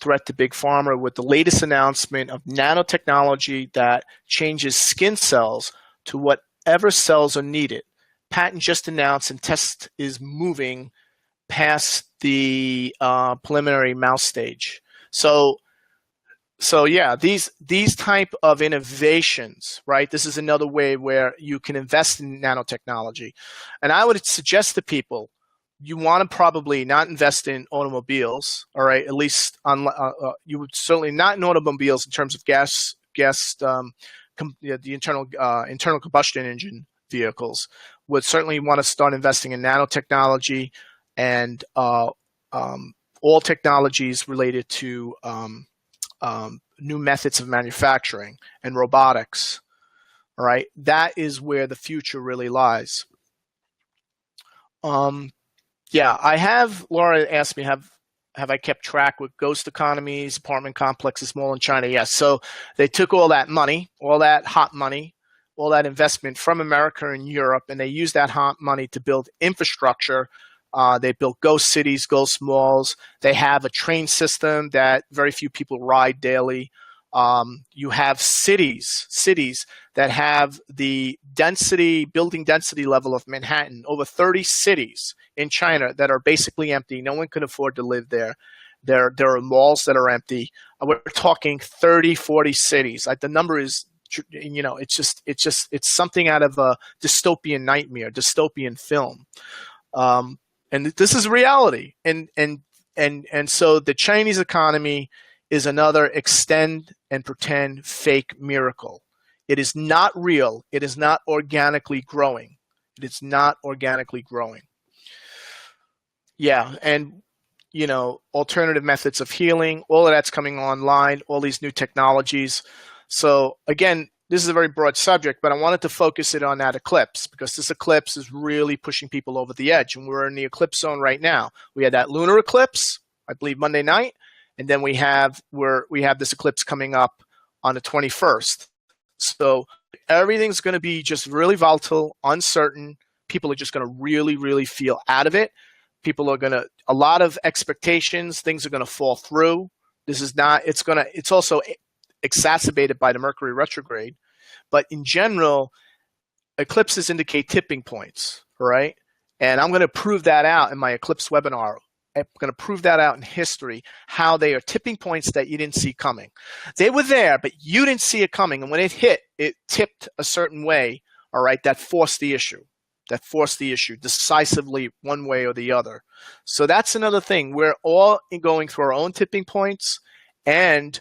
threat to big pharma, with the latest announcement of nanotechnology that changes skin cells to whatever cells are needed. Patent just announced, and test is moving past the preliminary mouse stage. So yeah, these type of innovations, right? This is another way where you can invest in nanotechnology. And I would suggest to people, you want to probably not invest in automobiles, all right? At least you would certainly not in automobiles in terms of the internal combustion engine vehicles. Would certainly want to start investing in nanotechnology and all technologies related to new methods of manufacturing and robotics. All right, that is where the future really lies. Yeah, I have. Laura asked me, have I kept track with ghost economies, apartment complexes, mall in China? Yes. So they took all that money, all that hot money, all that investment from America and Europe, and they used that hot money to build infrastructure. They built ghost cities, ghost malls. They have a train system that very few people ride daily. You have cities that have the building density level of Manhattan, over 30 cities in China that are basically empty. No one can afford to live there. There are malls that are empty. We're talking 30, 40 cities. The number is, it's something out of a dystopian nightmare, dystopian film. And this is reality. And so the Chinese economy is another extend and pretend fake miracle. It is not real. It is not organically growing. It is not organically growing. Yeah, and alternative methods of healing, all of that's coming online, all these new technologies. So again, this is a very broad subject, but I wanted to focus it on that eclipse because this eclipse is really pushing people over the edge, and we're in the eclipse zone right now. We had that lunar eclipse, I believe Monday night, and then we have this eclipse coming up on the 21st. So everything's going to be just really volatile, uncertain. People are just going to really, really feel out of it. People are a lot of expectations, things are going to fall through. It's also exacerbated by the Mercury retrograde. But in general, eclipses indicate tipping points, right? And I'm going to prove that out in my eclipse webinar. I'm going to prove that out in history, how they are tipping points that you didn't see coming. They were there, but you didn't see it coming. And when it hit, it tipped a certain way, all right, that forced the issue decisively one way or the other. So that's another thing. We're all going through our own tipping points, and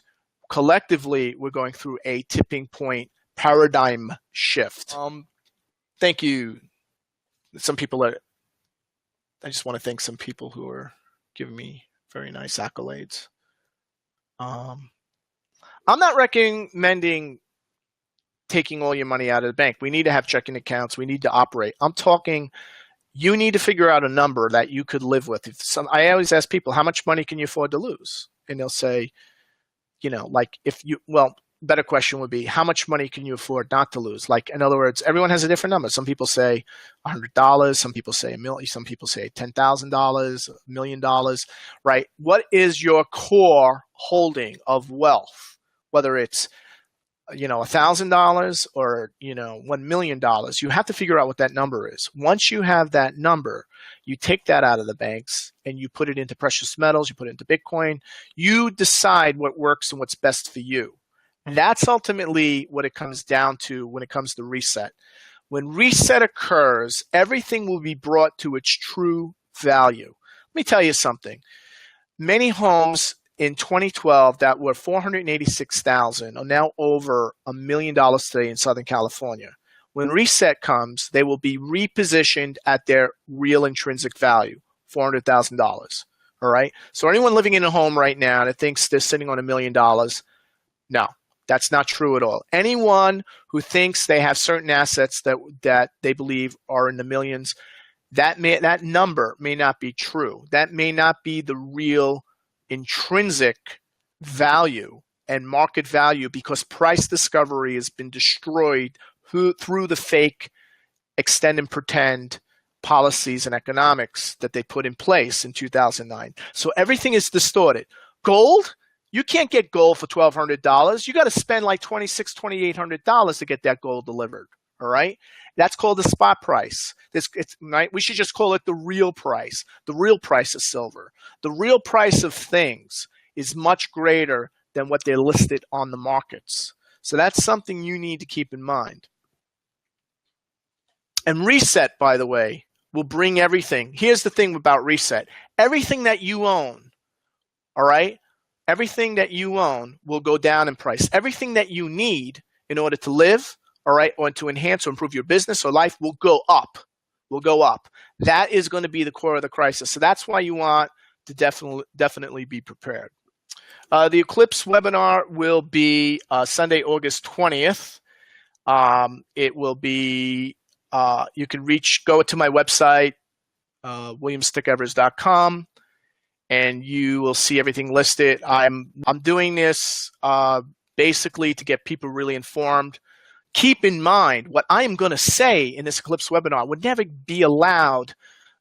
collectively, we're going through a tipping point paradigm shift. Thank you. I just want to thank some people who are giving me very nice accolades. I'm not recommending taking all your money out of the bank. We need to have checking accounts. We need to operate. I'm talking, you need to figure out a number that you could live with. I always ask people, how much money can you afford to lose? And they'll say, better question would be, how much money can you afford not to lose? Like, in other words, everyone has a different number. Some people say $100, some people say $1 million, some people say $10,000, $1 million, right? What is your core holding of wealth? Whether it's $1,000 or $1 million, you have to figure out what that number is. Once you have that number, you take that out of the banks and you put it into precious metals, you put it into Bitcoin. You decide what works and what's best for you. And that's ultimately what it comes down to when it comes to reset. When reset occurs, everything will be brought to its true value. Let me tell you something. Many homes in 2012 that were $486,000 are now over $1 million today in Southern California. When reset comes, they will be repositioned at their real intrinsic value, $400,000. All right. So anyone living in a home right now that thinks they're sitting on $1 million, no, That's not true at all. Anyone who thinks they have certain assets that they believe are in the millions, that number may not be true. That may not be the real intrinsic value and market value, because price discovery has been destroyed through the fake extend and pretend policies and economics that they put in place in 2009. So everything is distorted. Gold, you can't get gold for $1,200. You got to spend like $2,600, $2,800 to get that gold delivered. All right, that's called the spot price. Right? We should just call it the real price. The real price of silver. The real price of things is much greater than what they're listed on the markets. So that's something you need to keep in mind. And reset, by the way, will bring everything. Here's the thing about reset. Everything that you own, all right, everything that you own will go down in price. Everything that you need in order to live, all right, or to enhance or improve your business or life will go up. Will go up. That is going to be the core of the crisis. So that's why you want to definitely be prepared. The eclipse webinar will be Sunday, August 20th. It will be, you can go to my website, williamstickevers.com, and you will see everything listed. I'm doing this basically to get people really informed. Keep in mind, what I am going to say in this eclipse webinar would never be allowed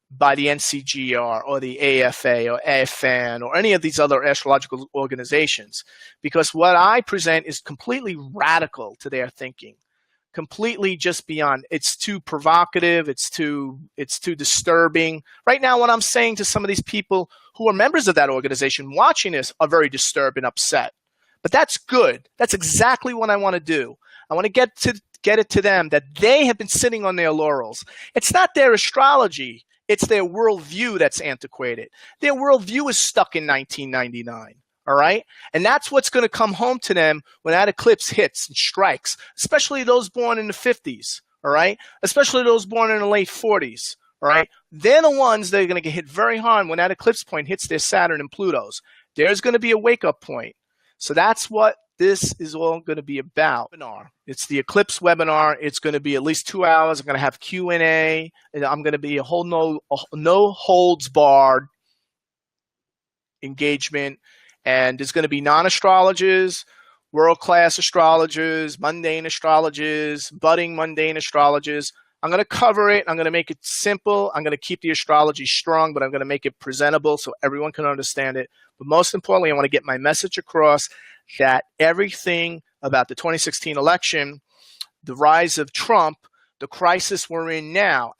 by the NCGR or the AFA or AFAN or any of these other astrological organizations, because what I present is completely radical to their thinking, completely just beyond. It's too provocative. It's too disturbing. Right now, what I'm saying to some of these people who are members of that organization watching this are very disturbed and upset. But that's good. That's exactly what I want to do. I want to get it to them that they have been sitting on their laurels. It's not their astrology. It's their worldview that's antiquated. Their worldview is stuck in 1999, all right? And that's what's going to come home to them when that eclipse hits and strikes, especially those born in the 50s, all right? Especially those born in the late 40s, all right? They're the ones that are going to get hit very hard when that eclipse point hits their Saturn and Plutos. There's going to be a wake-up point. So that's what this is all going to be about. It's the eclipse webinar. It's going to be at least 2 hours. I'm going to have Q&A. And I'm going to be a whole no holds barred engagement. And there's going to be non-astrologers, world-class astrologers, mundane astrologers, budding mundane astrologers. I'm going to cover it. I'm going to make it simple. I'm going to keep the astrology strong, but I'm going to make it presentable so everyone can understand it. But most importantly, I want to get my message across that everything about the 2016 election, the rise of Trump, the crisis we're in now,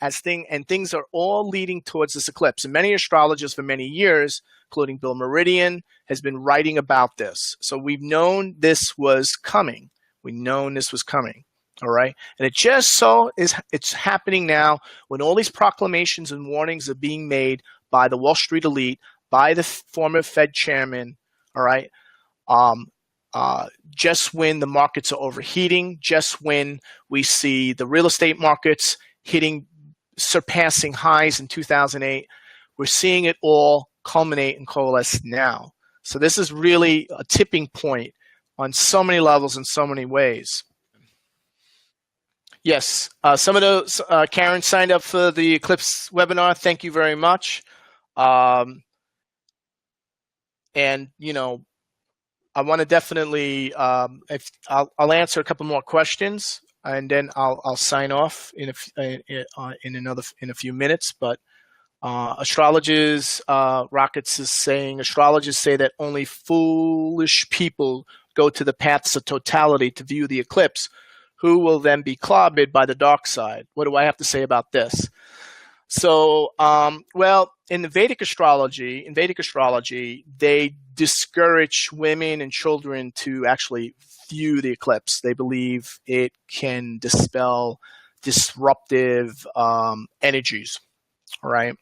things are all leading towards this eclipse. And many astrologers for many years, including Bill Meridian, has been writing about this. So we've known this was coming. All right. And it just so it's happening now when all these proclamations and warnings are being made by the Wall Street elite, by the former Fed chairman. All right. Just when the markets are overheating, just when we see the real estate markets surpassing highs in 2008, we're seeing it all culminate and coalesce now. So this is really a tipping point on so many levels in so many ways. Yes, some of those, Karen signed up for the Eclipse webinar. Thank you very much. And, you know, I want to definitely, I'll answer a couple more questions, and then I'll sign off in a few minutes. But astrologers, Rockets is saying, astrologers say that only foolish people go to the paths of totality to view the eclipse, who will then be clobbered by the dark side. What do I have to say about this? So, well, in Vedic astrology, they discourage women and children to actually view the eclipse. They believe it can dispel disruptive energies, right?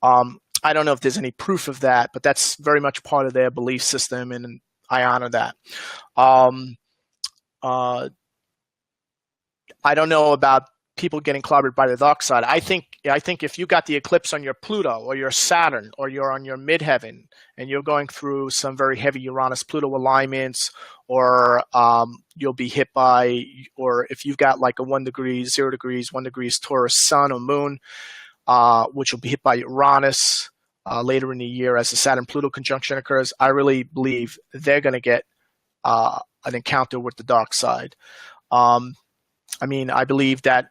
I don't know if there's any proof of that, but that's very much part of their belief system, and I honor that. I don't know about people getting clobbered by the dark side. I think if you got the eclipse on your Pluto or your Saturn or you're on your midheaven and you're going through some very heavy Uranus-Pluto alignments, or you'll be hit by, or if you've got like a 1 degree, 0 degrees, 1 degrees Taurus sun or moon, which will be hit by Uranus later in the year as the Saturn-Pluto conjunction occurs, I really believe they're going to get an encounter with the dark side. I mean, I believe that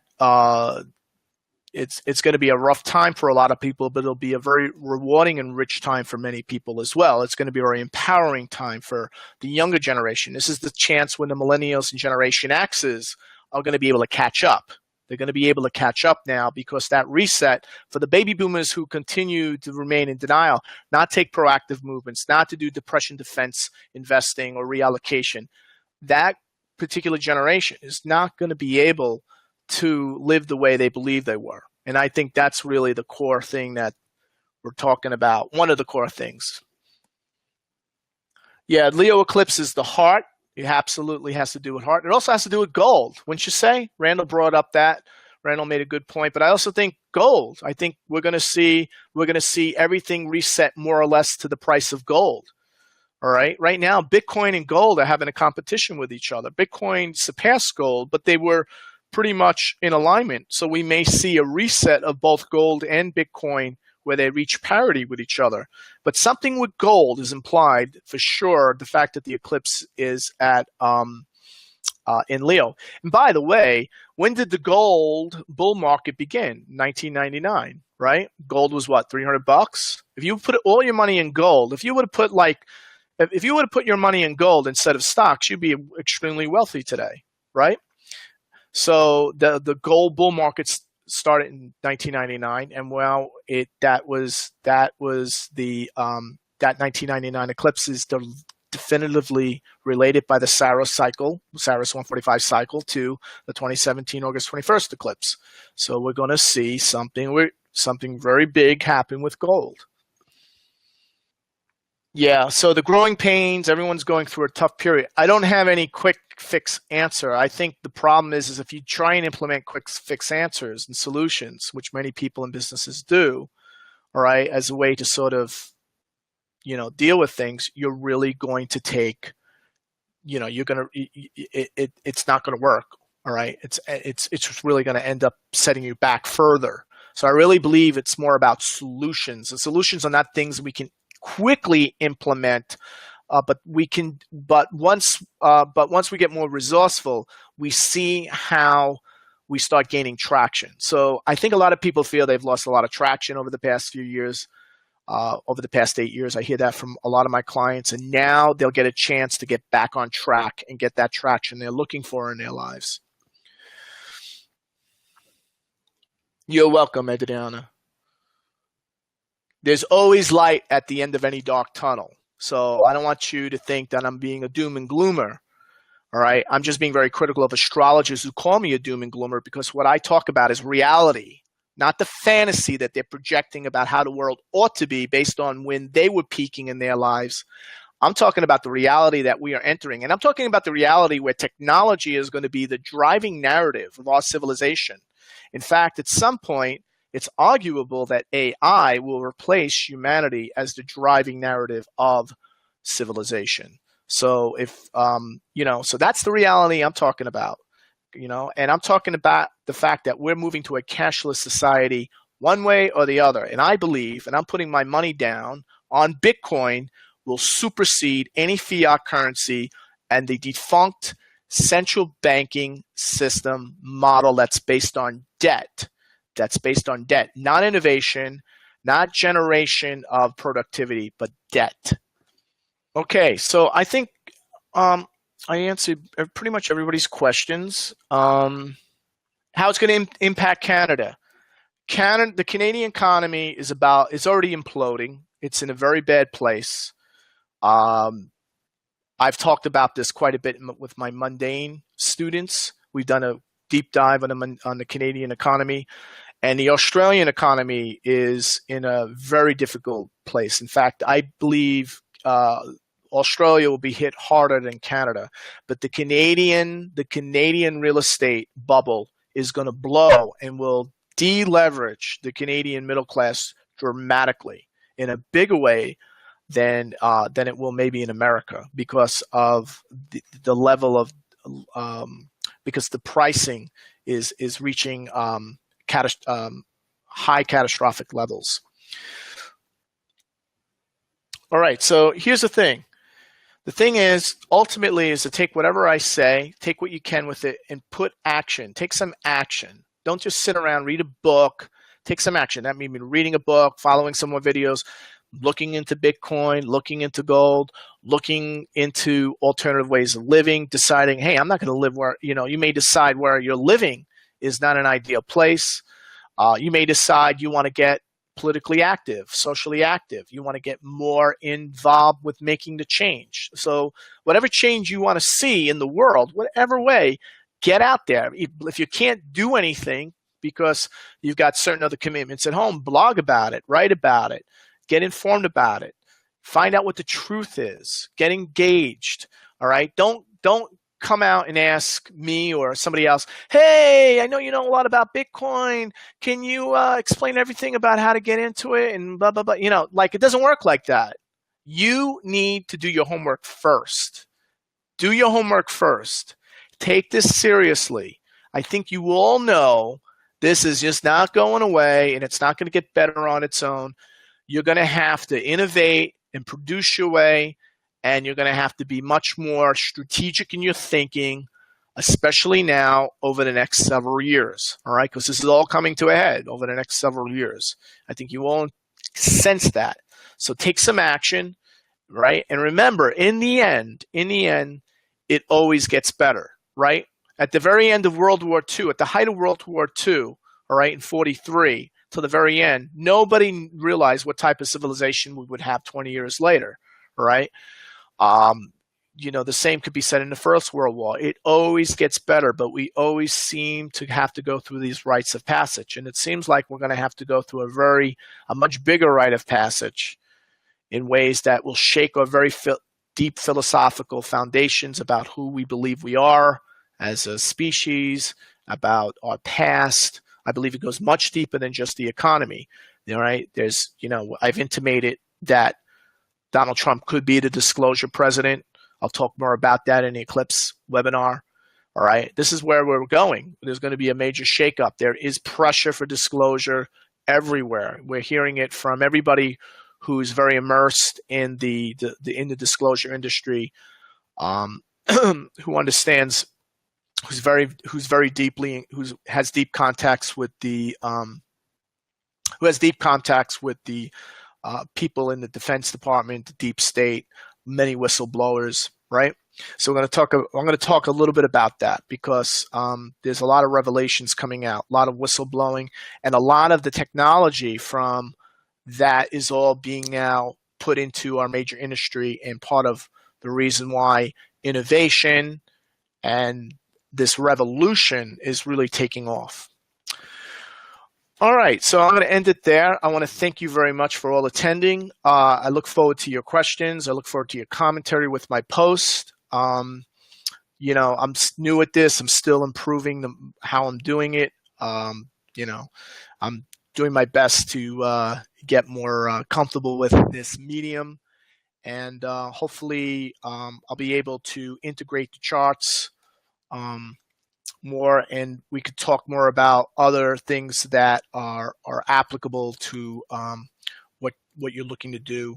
it's going to be a rough time for a lot of people, but it'll be a very rewarding and rich time for many people as well. It's going to be a very empowering time for the younger generation. This is the chance when the millennials and Generation X's are going to be able to catch up. They're going to be able to catch up now because that reset for the baby boomers who continue to remain in denial, not take proactive movements, not to do depression defense investing or reallocation, that particular generation is not going to be able to live the way they believe they were. And I think that's really the core thing that we're talking about. One of the core things. Yeah, Leo eclipse is the heart. It absolutely has to do with heart. It also has to do with gold, wouldn't you say? Randall brought up that. Randall made a good point, but I also think gold. I think we're going to see everything reset more or less to the price of gold. All right. Right now, Bitcoin and gold are having a competition with each other. Bitcoin surpassed gold, but they were pretty much in alignment. So we may see a reset of both gold and Bitcoin where they reach parity with each other. But something with gold is implied for sure. The fact that the eclipse is at in Leo. And by the way, when did the gold bull market begin? 1999, right? Gold was what, $300? If you put all your money in gold, if you would have put your money in gold instead of stocks, you'd be extremely wealthy today, right? So the gold bull market started in 1999, and well, that 1999 eclipse is definitively related by the Saros 145 cycle to the 2017 August 21st eclipse. So we're going to see something very big happen with gold. Yeah, so the growing pains, everyone's going through a tough period. I don't have any quick fix answer. I think the problem is if you try and implement quick fix answers and solutions, which many people in businesses do, all right, as a way to sort of, deal with things, you're really going to take, it's not going to work. All right. It's really going to end up setting you back further. So I really believe it's more about solutions. The solutions are not things we can quickly implement, but once we get more resourceful, we see how we start gaining traction. So I think a lot of people feel they've lost a lot of traction over the past few years, over the past 8 years. I hear that from a lot of my clients, and now they'll get a chance to get back on track and get that traction they're looking for in their lives. You're welcome, Adriana. There's always light at the end of any dark tunnel. So I don't want you to think that I'm being a doom and gloomer. All right. I'm just being very critical of astrologers who call me a doom and gloomer, because what I talk about is reality, not the fantasy that they're projecting about how the world ought to be based on when they were peaking in their lives. I'm talking about the reality that we are entering. And I'm talking about the reality where technology is going to be the driving narrative of our civilization. In fact, at some point, it's arguable that AI will replace humanity as the driving narrative of civilization. So so that's the reality I'm talking about, and I'm talking about the fact that we're moving to a cashless society one way or the other. And I believe, and I'm putting my money down on Bitcoin, will supersede any fiat currency and the defunct central banking system model that's based on debt. Not innovation, not generation of productivity, but debt. Okay, so I think I answered pretty much everybody's questions. How it's going to impact Canada. The Canadian economy is already imploding. It's in a very bad place. I've talked about this quite a bit with my mundane students. We've done a deep dive on the Canadian economy. And the Australian economy is in a very difficult place. In fact, I believe Australia will be hit harder than Canada. But the Canadian real estate bubble is going to blow and will deleverage the Canadian middle class dramatically in a bigger way than it will maybe in America, because of the level of because the pricing is reaching high catastrophic levels. All right, so here's the thing. The thing is, ultimately, is to take whatever I say, take what you can with it, and put action. Take some action. Don't just sit around, read a book. Take some action. That means reading a book, following some more videos, looking into Bitcoin, looking into gold, looking into alternative ways of living, deciding, hey, I'm not going to live where, you may decide where you're living is not an ideal place. You may decide you want to get politically active, socially active. You want to get more involved with making the change. So whatever change you want to see in the world, whatever way, get out there. If you can't do anything because you've got certain other commitments at home, blog about it, write about it, get informed about it, find out what the truth is, get engaged. All right. Don't come out and ask me or somebody else, hey, I know you know a lot about Bitcoin. Can you explain everything about how to get into it and blah, blah, blah. It doesn't work like that. You need to do your homework first. Do your homework first. Take this seriously. I think you all know this is just not going away, and it's not going to get better on its own. You're going to have to innovate and produce your way, and you're going to have to be much more strategic in your thinking, especially now over the next several years, all right? Because this is all coming to a head over the next several years. I think you all sense that. So take some action, right? And remember, in the end, it always gets better, right? At the very end of World War II, at the height of World War II, all right, in 43, to the very end, nobody realized what type of civilization we would have 20 years later, right? The same could be said in the First World War. It always gets better, but we always seem to have to go through these rites of passage. And it seems like we're going to have to go through a much bigger rite of passage in ways that will shake our very deep philosophical foundations about who we believe we are as a species, about our past. I believe it goes much deeper than just the economy. All right. I've intimated that Donald Trump could be the disclosure president. I'll talk more about that in the Eclipse webinar. All right. This is where we're going. There's going to be a major shakeup. There is pressure for disclosure everywhere. We're hearing it from everybody who's very immersed in the disclosure industry, who understands, who has deep contacts with the people in the Defense Department, the deep state, many whistleblowers, right? So I'm going to talk a little bit about that, because there's a lot of revelations coming out, a lot of whistleblowing, and a lot of the technology from that is all being now put into our major industry, and part of the reason why innovation and this revolution is really taking off. All right, so I'm going to end it there. I want to thank you very much for all attending. I look forward to your questions. I look forward to your commentary with my post. I'm new at this. I'm still improving how I'm doing it. I'm doing my best to get more comfortable with this medium, and hopefully I'll be able to integrate the charts more, and we could talk more about other things that are applicable to what you're looking to do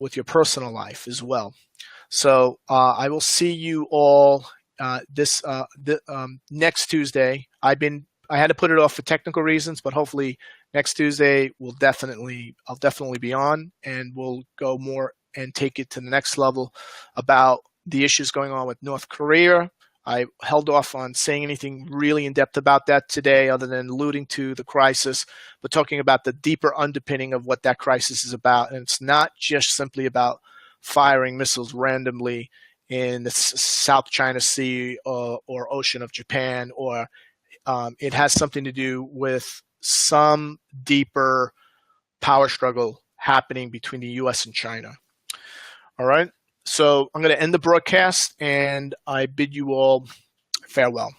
with your personal life as well. So I will see you all next Tuesday. I had to put it off for technical reasons, but hopefully next Tuesday I'll definitely be on, and we'll go more and take it to the next level about the issues going on with North Korea. I held off on saying anything really in depth about that today, other than alluding to the crisis, but talking about the deeper underpinning of what that crisis is about. And it's not just simply about firing missiles randomly in the South China Sea or Ocean of Japan, or it has something to do with some deeper power struggle happening between the U.S. and China. All right. So I'm going to end the broadcast, and I bid you all farewell.